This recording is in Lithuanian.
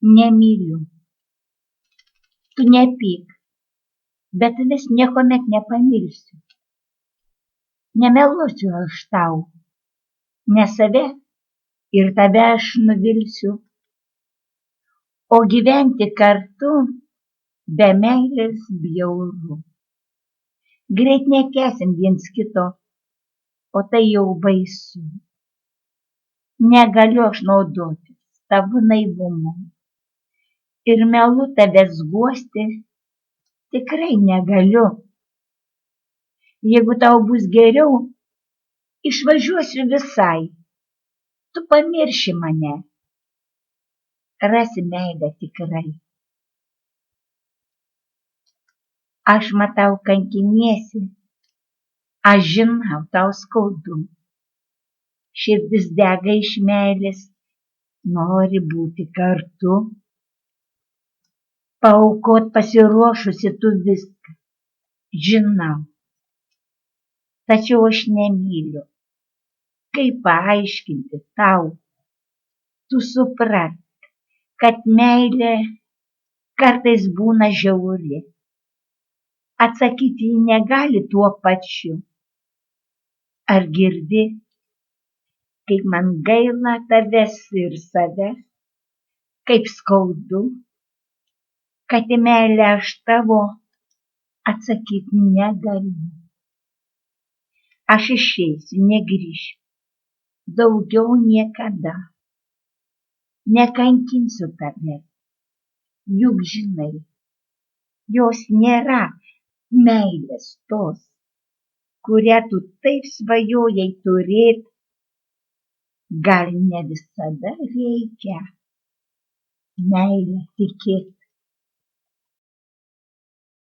Nemyliu. Tu nepyk, bet tavęs niekuomet nepamilsiu. Nemeluosiu aš tau, ne save ir tave aš nuvilsiu. O gyventi kartu be meilės bjauru. Greit nekęsim viens kito, o tai jau baisu. Negaliu aš naudotis tavo naivumu ir melu tavęs guosti tikrai negaliu. Jeigu tau bus geriau, išvažiuosiu visai. Tu pamirši mane, rasi meilę tikrai. Aš matau kankiniesi, aš žinau tau skaudu. Širdis dega iš meilės, nori būti kartu. Paaukot pasiruošusi tu viską, žinau. Tačiau aš nemyliu. Kaip paaiškinti tau? Tu suprak, kad meilė kartais būna žiauri. Atsakyti ji negali tuo pačiu. Ar girdi, kaip man gaila tavęs ir savęs, kaip skaudu, kad į meilę aš tavo atsakyti negaliu. Aš išeisiu, negrįšiu, daugiau niekada. Nekankinsiu tavęs, juk žinai, jos nėra meilės tos, kurią tu taip svajojai turėt. Gal ne visada reikia meilę tikėt.